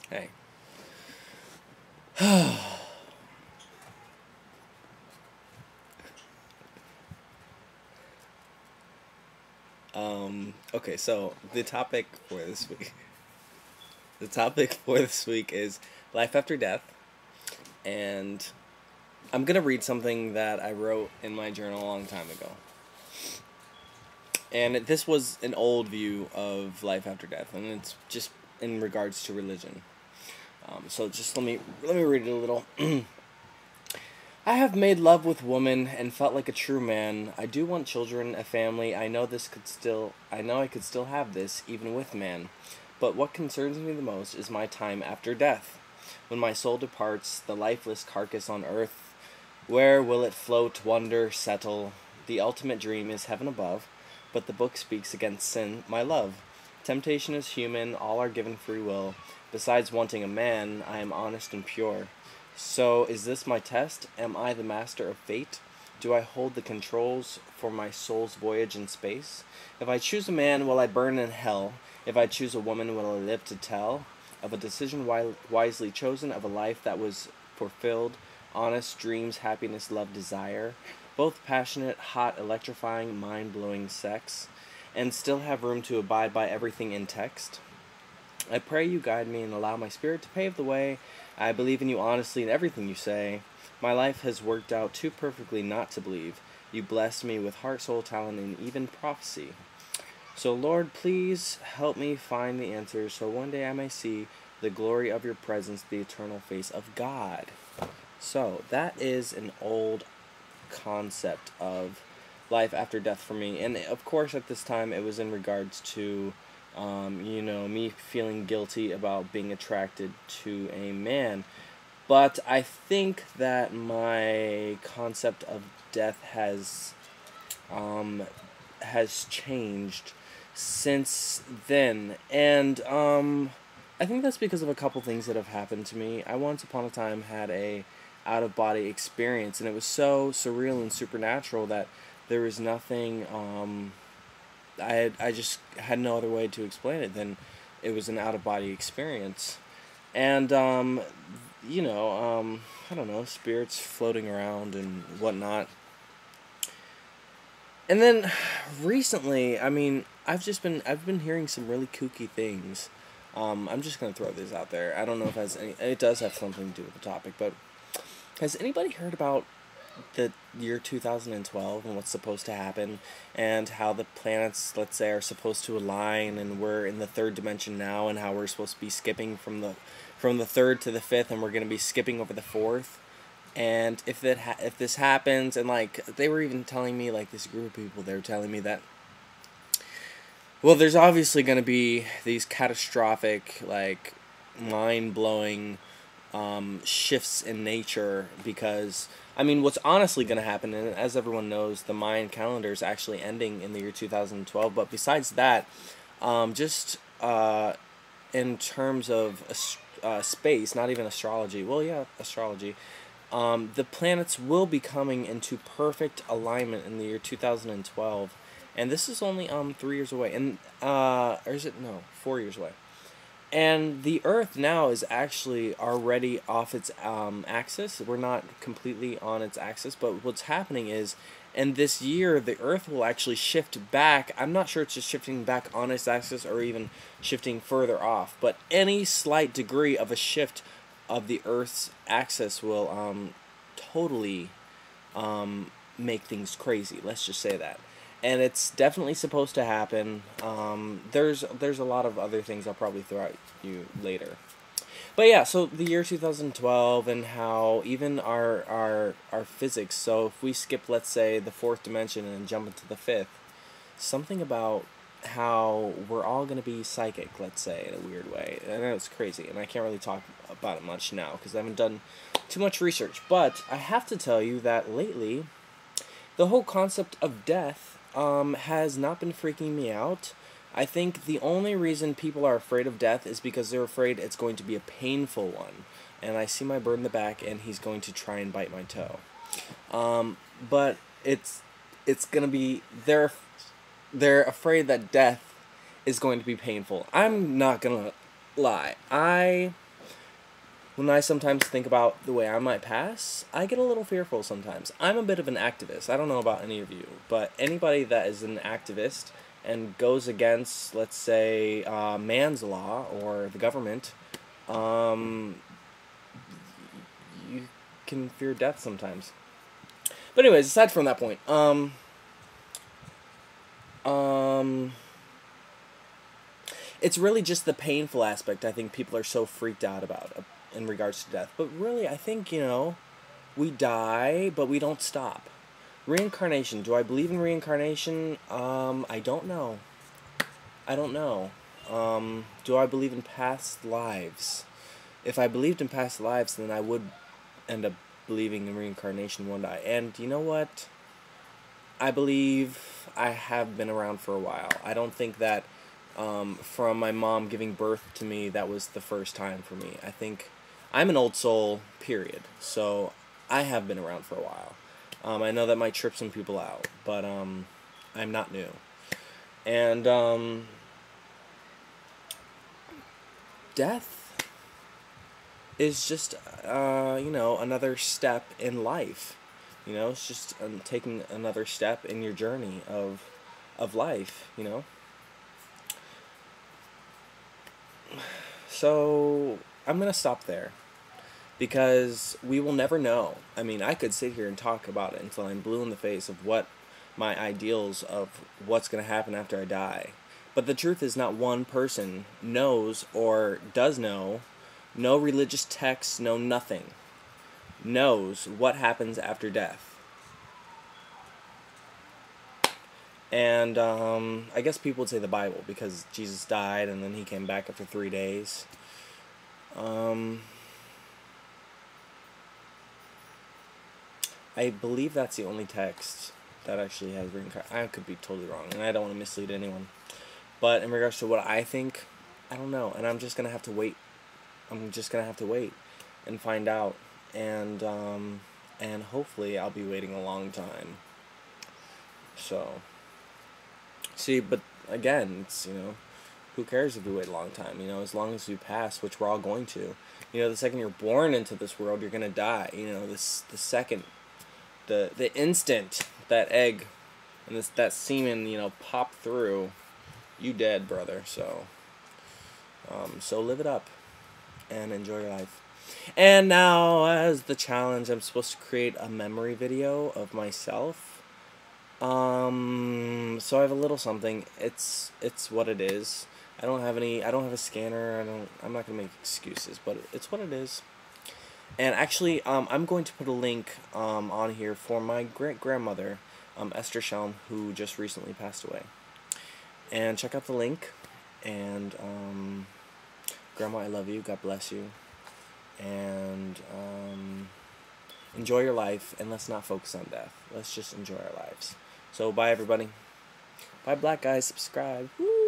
Hey. Okay, so the topic for this week is life after death, and I'm gonna read something that I wrote in my journal a long time ago. And this was an old view of life after death, and it's just in regards to religion. So just let me read it a little. I have made love with woman and felt like a true man. I do want children, a family. I know I could still have this even with man. But what concerns me the most is my time after death. When my soul departs, the lifeless carcass on earth, where will it float, wander, settle? The ultimate dream is heaven above, but the book speaks against sin, my love. Temptation is human, all are given free will. Besides wanting a man, I am honest and pure. So, is this my test? Am I the master of fate? Do I hold the controls for my soul's voyage in space? If I choose a man, will I burn in hell? If I choose a woman, will I live to tell of a decision wisely chosen, of a life that was fulfilled, honest dreams, happiness, love, desire, both passionate, hot, electrifying, mind-blowing sex, and still have room to abide by everything in text? I pray you guide me and allow my spirit to pave the way. I believe in you honestly in everything you say. My life has worked out too perfectly not to believe. You blessed me with heart, soul, talent, and even prophecy. So, Lord, please help me find the answers so one day I may see the glory of your presence, the eternal face of God. So, that is an old concept of life after death for me. And of course, at this time, it was in regards to me feeling guilty about being attracted to a man. But I think that my concept of death has changed since then, and I think that's because of a couple things that have happened to me. I once upon a time had a out of body experience, and it was so surreal and supernatural that there was nothing. I just had no other way to explain it than it was an out of body experience, and I don't know, spirits floating around and whatnot. And then recently, I mean, I've been hearing some really kooky things. I'm just gonna throw this out there. I don't know if it has any. It does have something to do with the topic, but has anybody heard about the year 2012 and what's supposed to happen, and how the planets, let's say, are supposed to align, and we're in the third dimension now, and how we're supposed to be skipping from the third to the fifth, and we're going to be skipping over the fourth? And if this happens, and like they were even telling me, like this group of people, they were telling me that, well, there's obviously going to be these catastrophic, like mind-blowing shifts in nature, because I mean, what's honestly going to happen, and as everyone knows, the Mayan calendar is actually ending in the year 2012. But besides that, just in terms of space, not even astrology. Well, yeah, astrology. The planets will be coming into perfect alignment in the year 2012, and this is only 3 years away, and or is it, no, 4 years away. And the Earth now is actually already off its axis. We're not completely on its axis, but what's happening is, in this year, the Earth will actually shift back. I'm not sure it's just shifting back on its axis or even shifting further off, but any slight degree of a shift of the Earth's axis will totally make things crazy. Let's just say that. And it's definitely supposed to happen. There's a lot of other things I'll probably throw at you later. But yeah, so the year 2012, and how even our physics, so if we skip, let's say, the fourth dimension and jump into the fifth, something about how we're all going to be psychic, let's say, in a weird way. I know it's crazy, and I can't really talk about it much now because I haven't done too much research. But I have to tell you that lately, the whole concept of death has not been freaking me out. I think the only reason people are afraid of death is because they're afraid it's going to be a painful one. And I see my bird in the back, and he's going to try and bite my toe. But it's gonna be, they're afraid that death is going to be painful. I'm not gonna lie. when I sometimes think about the way I might pass, I get a little fearful sometimes. I'm a bit of an activist. I don't know about any of you, but anybody that is an activist and goes against, let's say, man's law or the government, you can fear death sometimes. But anyways, aside from that point, it's really just the painful aspect I think people are so freaked out about in regards to death. But really, I think, we die, but we don't stop. Reincarnation. Do I believe in reincarnation? I don't know. I don't know. Do I believe in past lives? If I believed in past lives, then I would end up believing in reincarnation one day. And you know what? I believe I have been around for a while. I don't think that from my mom giving birth to me, that was the first time for me. I think I'm an old soul, period. So I have been around for a while. I know that might trip some people out, but I'm not new. And death is just, another step in life. It's just taking another step in your journey of life, So I'm going to stop there because we will never know. I mean, I could sit here and talk about it until I'm blue in the face of what my ideals of what's going to happen after I die. But the truth is not one person knows or does know, no religious text, no nothing, knows what happens after death. And I guess people would say the Bible because Jesus died and then he came back after 3 days. I believe that's the only text that actually has reincarnation. I could be totally wrong, and I don't want to mislead anyone. But in regards to what I think, I don't know, and I'm just gonna have to wait. I'm just gonna have to wait and find out, and hopefully I'll be waiting a long time. So, see, but again, it's who cares if we wait a long time? As long as we pass, which we're all going to. The second you're born into this world, you're gonna die. The second. The instant that egg and that semen, pop through, you dead, brother. So live it up and enjoy your life. And now, as the challenge, I'm supposed to create a memory video of myself. So I have a little something. It's what it is. I don't have a scanner. I'm not gonna make excuses, but it's what it is. And actually, I'm going to put a link on here for my great-grandmother, Esther Shelm, who just recently passed away. And check out the link. And, Grandma, I love you. God bless you. And enjoy your life, and let's not focus on death. Let's just enjoy our lives. So, bye, everybody. Bye, Black Guys. Subscribe. Woo!